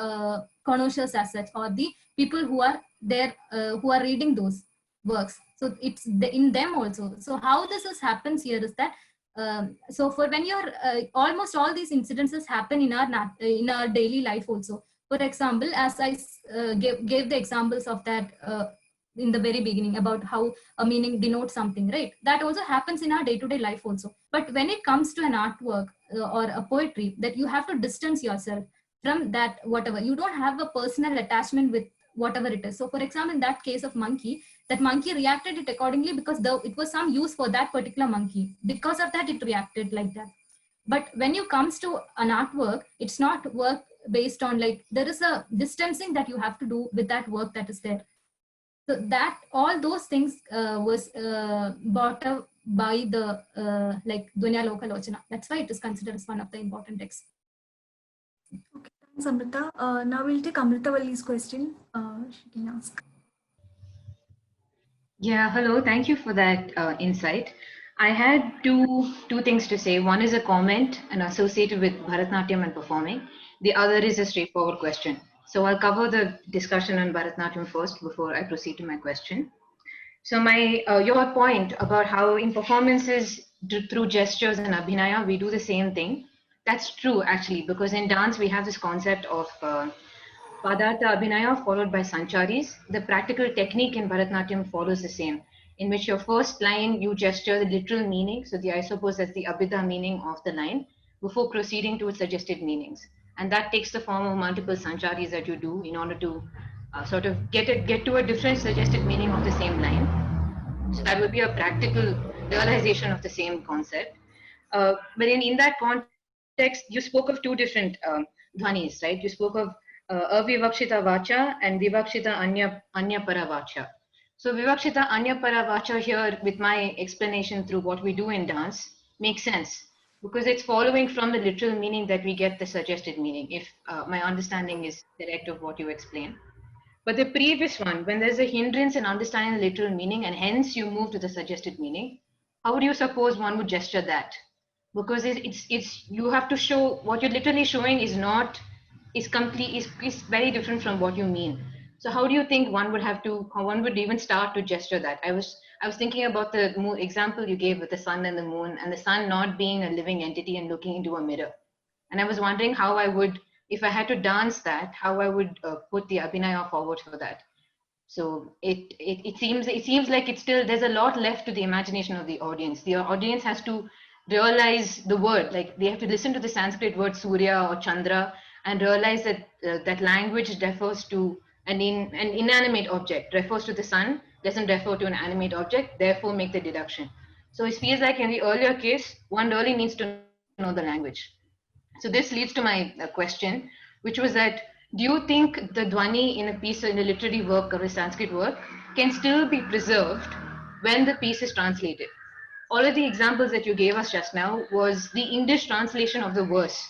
connoisseurs as such, or the people who are there, who are reading those works. So it's in them also. So how this happens here is that so for when you're almost all these incidences happen in our daily life also. For example, as I gave the examples of that in the very beginning about how a meaning denotes something, right? That also happens in our day-to-day life also. But when it comes to an artwork or a poetry, that you have to distance yourself from that, whatever. You don't have a personal attachment with whatever it is. So for example, in that case of monkey, that monkey reacted it accordingly because it was some use for that particular monkey. Because of that, it reacted like that. But when you comes to an artwork, it's not work based on like, there is a distancing that you have to do with that work that is there. So that all those things was brought up by the like Dhvanyaloka Lochana. That's why it is considered as one of the important texts. Okay, thanks, Amrita. Now we'll take Amrita Valli's question. She can ask. Yeah, hello. Thank you for that insight. I had two things to say. One is a comment and associated with Bharatnatyam and performing. The other is a straightforward question. So I'll cover the discussion on Bharatnatyam first before I proceed to my question. So your point about how in performances through gestures and abhinaya, we do the same thing. That's true actually, because in dance we have this concept of Padartha Abhinaya followed by Sancharis. The practical technique in Bharatnatyam follows the same, in which your first line you gesture the literal meaning, so I suppose that's the Abhidha meaning of the line, before proceeding to its suggested meanings. And that takes the form of multiple Sancharis that you do in order to sort of get to a different suggested meaning of the same line. So that would be a practical realization of the same concept. But in that context, you spoke of two different dhvanis, right? You spoke of avivakshita vacha and vivakshita anya para vacha. So vivakshita anya para vacha here, with my explanation through what we do in dance, makes sense because it's following from the literal meaning that we get the suggested meaning, if my understanding is correct of what you explained. But the previous one, when there's a hindrance in understanding the literal meaning and hence you move to the suggested meaning, how do you suppose one would gesture that? Because it's you have to show what you're literally showing is very different from what you mean. So how do you think one would even start to gesture that? I was thinking about the example you gave with the sun and the moon, and the sun not being a living entity and looking into a mirror. And I was wondering how I would, if I had to dance that, how I would put the abhinaya forward for that. So it seems like it's still, there's a lot left to the imagination of the audience. The audience has to realize the word, like they have to listen to the Sanskrit word Surya or Chandra and realize that that language refers to an inanimate object, refers to the sun, doesn't refer to an animate object, therefore make the deduction. So it feels like in the earlier case, one really needs to know the language. So this leads to my question, which was that, do you think the dhvani in a piece, in a literary work or a Sanskrit work, can still be preserved when the piece is translated? All of the examples that you gave us just now was the English translation of the verse.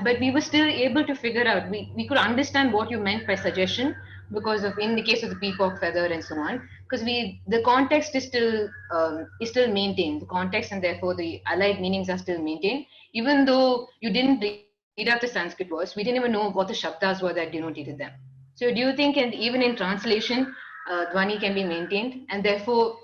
But we were still able to figure out, we could understand what you meant by suggestion because of, in the case of the peacock feather and so on, because the context is still maintained, the context and therefore the allied meanings are still maintained. Even though you didn't read out the Sanskrit words, we didn't even know what the shabdas were that denoted them. So do you think, and even in translation, dhvani can be maintained, and therefore,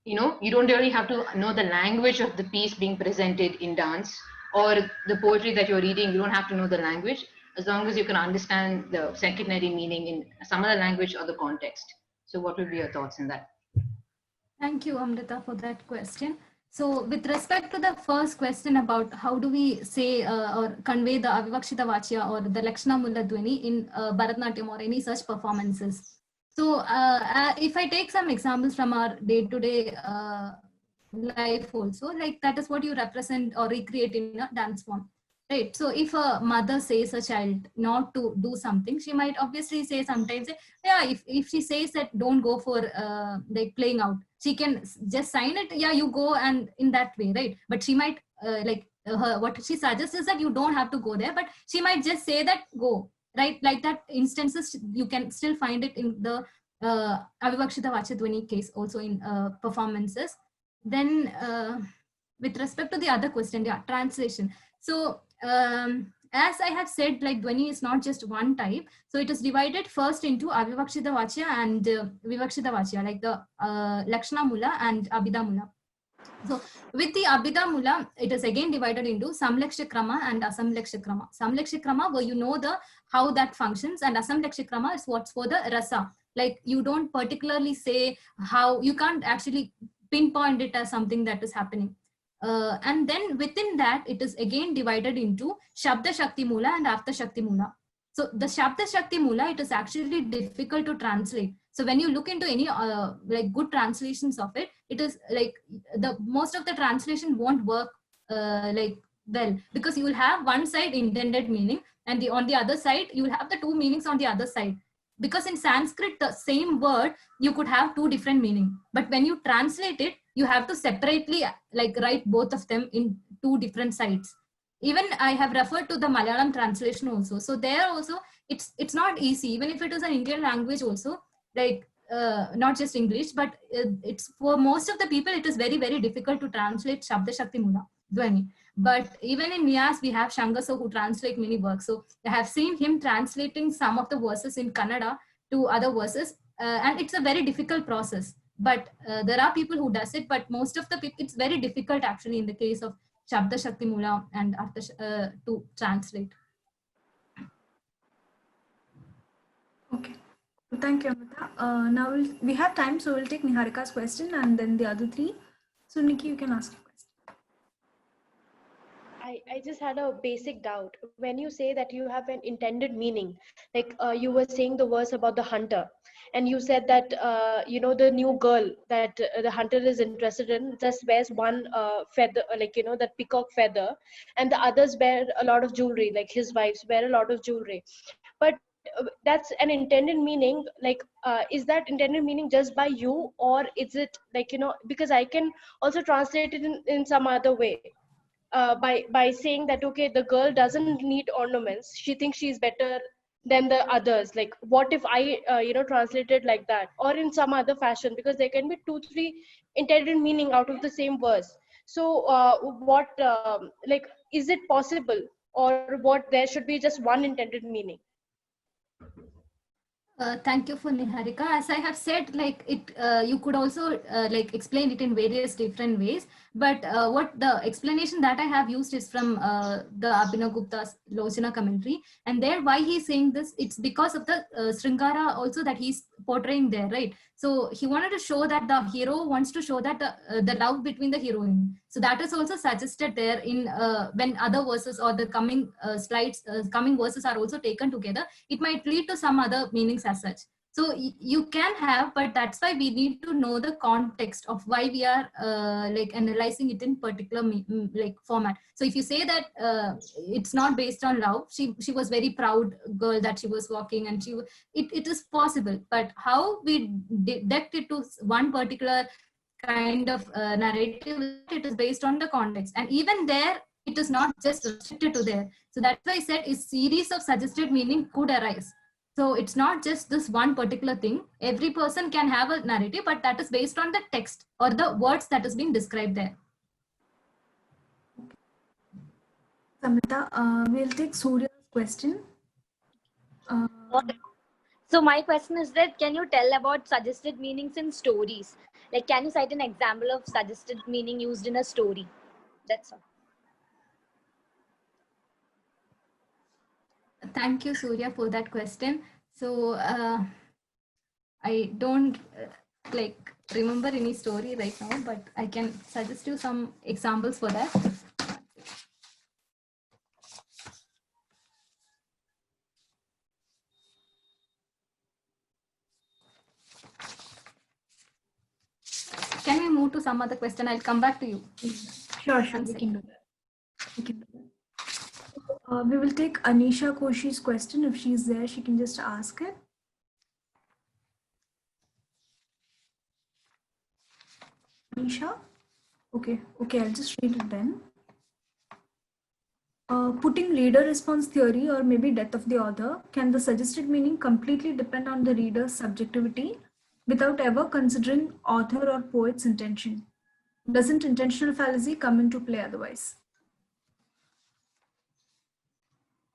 you don't really have to know the language of the piece being presented in dance or the poetry that you're reading, you don't have to know the language, as long as you can understand the secondary meaning in some other language or the context. So what would be your thoughts in that? Thank you, Amrita, for that question. So with respect to the first question about how do we say or convey the avivakshita vachya or the Lakshana Mulla Dhvani in Bharatnatyam or any such performances. So if I take some examples from our day-to-day life also, like that is what you represent or recreate in a dance form, right? So if a mother says a child not to do something, she might obviously say sometimes, yeah, if she says that don't go for like playing out, she can just sign it, yeah, you go, and in that way, right? But she might what she suggests is that you don't have to go there, but she might just say that go, right? Like that instances you can still find it in the avivakshita vachya dhvani case also in performances. Then with respect to the other question, yeah, translation. So as I have said, like dhvani is not just one type. So it is divided first into avivakshita vachya and vivakshita vachya, like the Lakshana Mula and Abhidha Mula. So with the Abhidha Mula, it is again divided into Samlaksha Krama and Asamlaksha Krama. Samlaksha Krama, where you know how that functions, and Asamlaksha Krama is what's for the rasa. Like you don't particularly say how, you can't actually pinpoint it as something that is happening. And then within that, it is again divided into Shabda Shakti Mula and Artha Shakti Mula. So the Shabda Shakti Mula, it is actually difficult to translate. So when you look into any like good translations of it, it is like the most of the translation won't work like well, because you will have one side intended meaning, and on the other side you will have the two meanings on the other side. Because in Sanskrit, the same word you could have two different meaning, but when you translate it, you have to separately like write both of them in two different sides. Even I have referred to the Malayalam translation also. So there also it's not easy, even if it is an Indian language also, like not just English, but it's for most of the people it is very, very difficult to translate Shabda Shakti Mula Dhwani. But even in Nias, we have Shangaso who translate many works. So I have seen him translating some of the verses in Kannada to other verses, and it's a very difficult process. But there are people who does it, but most of the people, it's very difficult actually in the case of Shabda Shakti Mula and Artha to translate. Okay. Thank you, Amita. Now we have time, so we'll take Niharika's question and then the other three. So Nikki, you can ask your question. I just had a basic doubt. When you say that you have an intended meaning, like you were saying the verse about the hunter, and you said that the new girl that the hunter is interested in just wears one feather, like that peacock feather, and the others wear a lot of jewelry, like his wives wear a lot of jewelry. But that's an intended meaning. Like, is that intended meaning just by you, or is it like because I can also translate it in some other way. By saying that, okay, the girl doesn't need ornaments, she thinks she's better than the others. Like, what if I translate it like that, or in some other fashion, because there can be 2-3 intended meaning out of the same verse. So what like, is it possible, or what, there should be just one intended meaning? Thank you for Niharika. As I have said, like it, you could also like explain it in various different ways. But what the explanation that I have used is from the Abhinav Gupta's Lochana commentary, and there why he's saying this, it's because of the Sringara also that he's portraying there, right? So he wanted to show that the hero wants to show that the love between the heroine. So that is also suggested there in when other verses or the coming slides, coming verses are also taken together. It might lead to some other meanings as such. So you can have, but that's why we need to know the context of why we are like analyzing it in particular like format. So if you say that it's not based on love, she was very proud girl that she was walking, and it is possible. But how we deduct it to one particular kind of narrative, it is based on the context, and even there it is not just restricted to there. So that's why I said a series of suggested meaning could arise. So it's not just this one particular thing. Every person can have a narrative, but that is based on the text or the words that is being described there. Samita, we'll take Surya's question. So my question is that, can you tell about suggested meanings in stories? Like, can you cite an example of suggested meaning used in a story? That's all. Thank you, Surya, for that question. So I don't like remember any story right now, but I can suggest you some examples for that. Can we move to some other question? I'll come back to you. Sure, we can do that. We will take Anisha Koshi's question. If she's there, she can just ask it. Anisha? Okay, I'll just read it then. Putting reader response theory, or maybe death of the author, can the suggested meaning completely depend on the reader's subjectivity without ever considering author or poet's intention? Doesn't intentional fallacy come into play otherwise?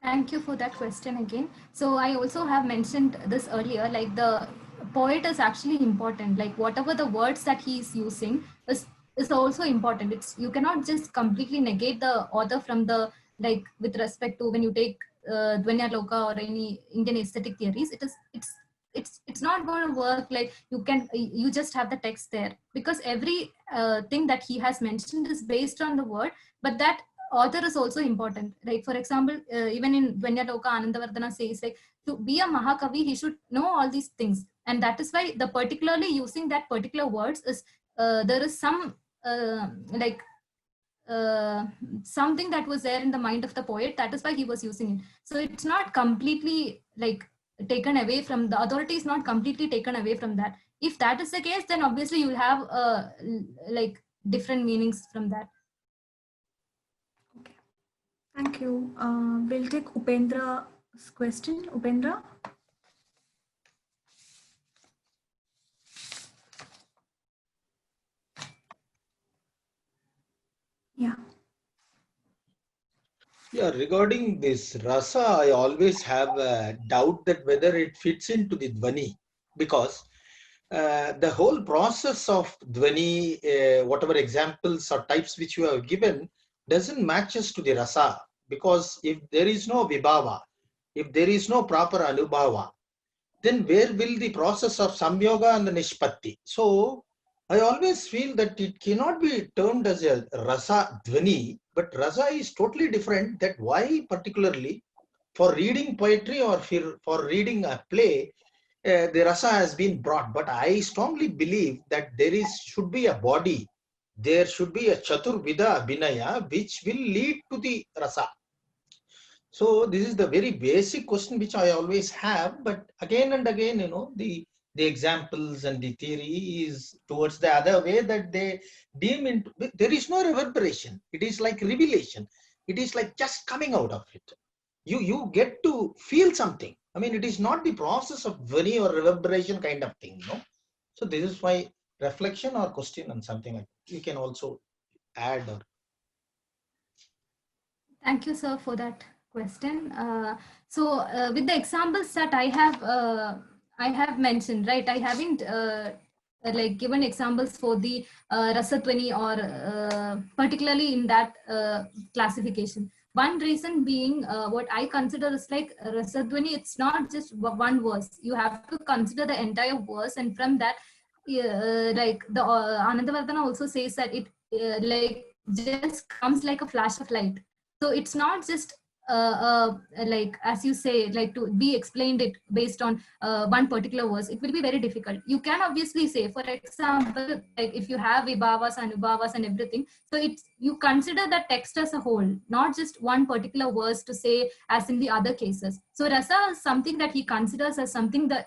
Thank you for that question again. So I also have mentioned this earlier, like the poet is actually important. Like whatever the words that he is using is also important. It's, you cannot just completely negate the author from the, like with respect to when you take Dvanyaloka or any Indian aesthetic theories, it's not going to work. Like you just have the text there, because every thing that he has mentioned is based on the word, but that author is also important. Like for example, even in Dvanyaloka, Anandavardhana says like to be a Mahakavi, he should know all these things. And that is why the particularly using that particular words is there is some like something that was there in the mind of the poet. That is why he was using it. So it's not completely like taken away from the authority, is not completely taken away from that. If that is the case, then obviously you'll have like different meanings from that. Okay, thank you. We'll take Upendra's question. Upendra. Yeah. Yeah, regarding this rasa, I always have a doubt that whether it fits into the dhvani, because the whole process of dhvani, whatever examples or types which you have given, doesn't match us to the rasa, because if there is no vibhava, if there is no proper anubhava, then where will the process of samyoga and the nishpatti? So I always feel that it cannot be termed as a rasa dhvani, but rasa is totally different. That why particularly for reading poetry or for reading a play, the rasa has been brought. But I strongly believe that should be a body, there should be a chaturvida abhinaya which will lead to the rasa. So this is the very basic question which I always have, but again and again, the examples and the theory is towards the other way, that they deem into, there is no reverberation. It is like revelation. It is like just coming out of it. You get to feel something. I mean, it is not the process of dhvani or reverberation kind of thing, So this is why reflection or question and something like that. You can also add or. Thank you, sir, for that question. So with the examples that I have mentioned, right? I haven't like given examples for the Rasatvani or particularly in that classification. One reason being what I consider is like Rasadvani, it's not just one verse. You have to consider the entire verse, and from that, like the Anandavardhana also says that it like just comes like a flash of light. So it's not just like, as you say, like to be explained it based on one particular verse. It will be very difficult. You can obviously say, for example, like if you have vibhavas, anubhavas and everything, so it's, you consider the text as a whole, not just one particular verse to say as in the other cases. So rasa is something that he considers as something the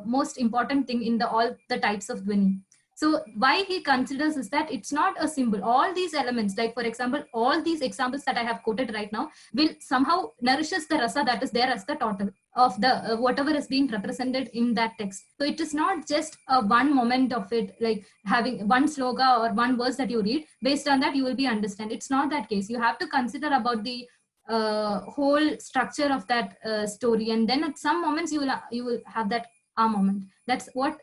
most important thing in all the types of dhvani. So why he considers is that it's not a symbol. All these elements, like for example, all these examples that I have quoted right now will somehow nourishes the rasa that is there as the total of the whatever is being represented in that text. So it is not just a one moment of it, like having one sloga or one verse that you read. Based on that, you will be understand. It's not that case. You have to consider about the whole structure of that story, and then at some moments you will have that moment. That's what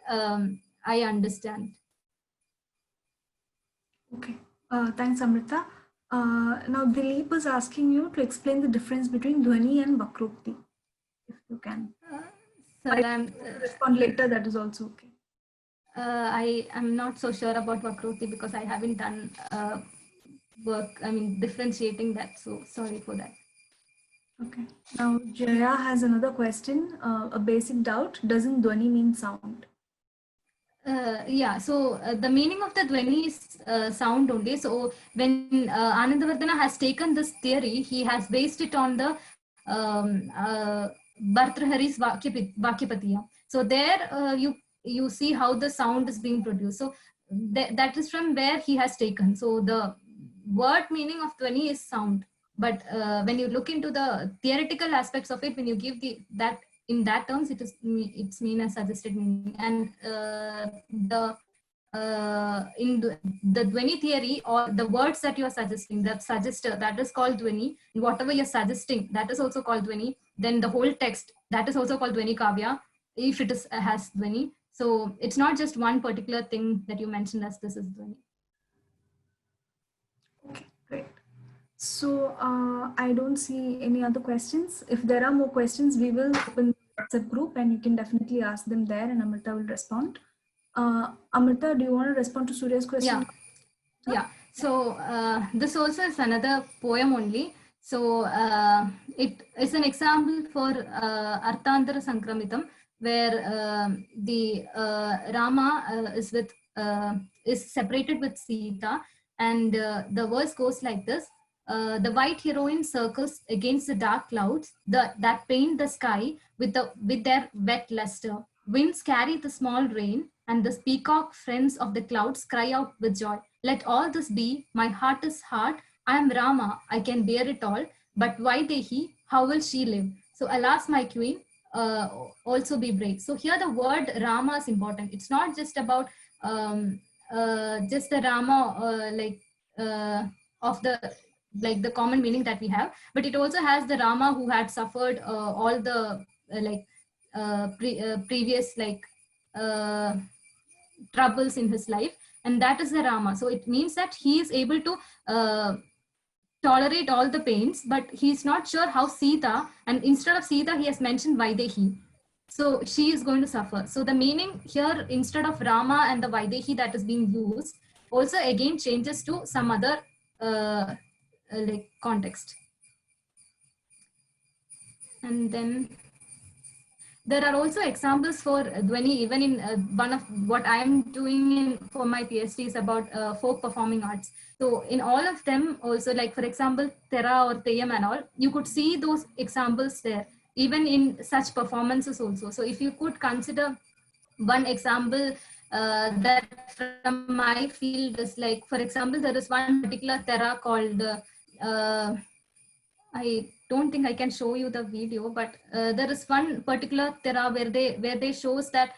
I understand. Okay, thanks, Amrita. Now, Dilip is asking you to explain the difference between Dhvani and Vakrokti, if you can. Sir, I'm respond later, that is also okay. I am not so sure about Vakrokti because I haven't done work, differentiating that. So sorry for that. Okay. Now, Jaya has another question, a basic doubt. Doesn't Dhvani mean sound? Yeah, so the meaning of the dhvani is sound only. So when Anandavardhana has taken this theory, he has based it on the Bhartrhari's Vakyapatiya. So there you see how the sound is being produced. So that is from where he has taken. So the word meaning of dhvani is sound. But when you look into the theoretical aspects of it, when you give that in that terms, it's mean as suggested meaning. And in the dhvani theory, or the words that you are suggesting, that suggester, that is called dhvani. And whatever you're suggesting, that is also called dhvani. Then the whole text, that is also called dhvani kavya, if it has dhvani. So it's not just one particular thing that you mentioned as this is dhvani. Okay, great. So I don't see any other questions. If there are more questions, we will open the WhatsApp group and you can definitely ask them there and Amrita will respond. Amrita, do you want to respond to Surya's question? Yeah. So this also is another poem only. So it is an example for Arthandara Sankramitam, where the Rama is separated with Sita, and the verse goes like this. The white heroine circles against the dark clouds that paint the sky with their wet luster. Winds carry the small rain, and the peacock friends of the clouds cry out with joy. Let all this be. My heart is hard. I am Rama. I can bear it all. But Vaidehi, how will she live? So alas, my queen, also be brave. So here the word Rama is important. It's not just about just the Rama of the common meaning that we have, but it also has the Rama who had suffered all the previous troubles in his life, and that is the Rama. So it means that he is able to tolerate all the pains, but he's not sure how Sita, and instead of Sita he has mentioned Vaidehi, so she is going to suffer. So the meaning here, instead of Rama and the Vaidehi that is being used, also again changes to some other context. And then there are also examples for Dhwani, even in one of what I am doing for my PhD is about folk performing arts. So in all of them also, like for example, Tera or Teyam and all, you could see those examples there, even in such performances also. So if you could consider one example that from my field is like, for example, there is one particular Tera called, I don't think I can show you the video, but there is one particular Tera where they shows that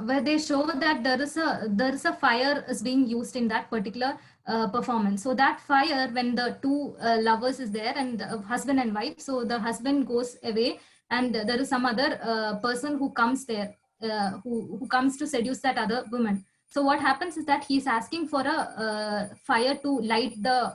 where they show that there is a fire is being used in that particular performance. So that fire, when the two lovers is there and husband and wife, so the husband goes away and there is some other person who comes there, who comes to seduce that other woman. So what happens is that he's asking for a fire to light the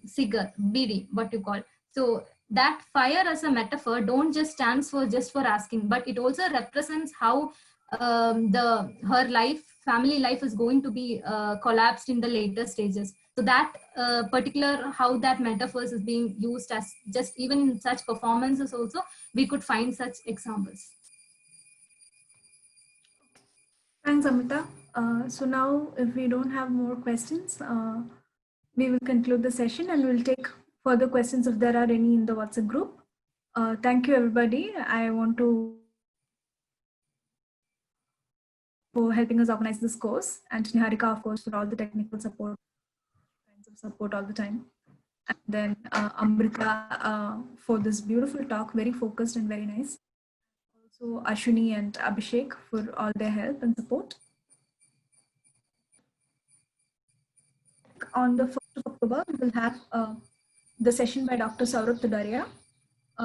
cigar, bidi, what you call. So that fire as a metaphor don't just stands for just for asking, but it also represents how her life, family life is going to be collapsed in the later stages. So that particular, how that metaphors is being used as just even in such performances also, we could find such examples. Thanks, Amita. So now, if we don't have more questions, we will conclude the session and we'll take further questions if there are any in the WhatsApp group. Thank you, everybody. I want to for helping us organize this course, and Niharika, of course, for all the technical support, kinds of support all the time. And then Amrita for this beautiful talk, very focused and very nice. Also Ashwini and Abhishek for all their help and support. On the 1st of October, we will have the session by Dr. Saurabh Tudaria.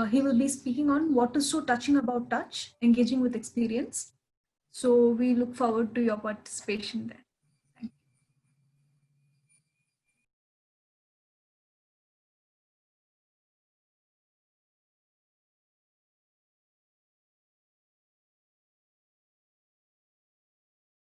He will be speaking on what is so touching about touch, engaging with experience. So we look forward to your participation there.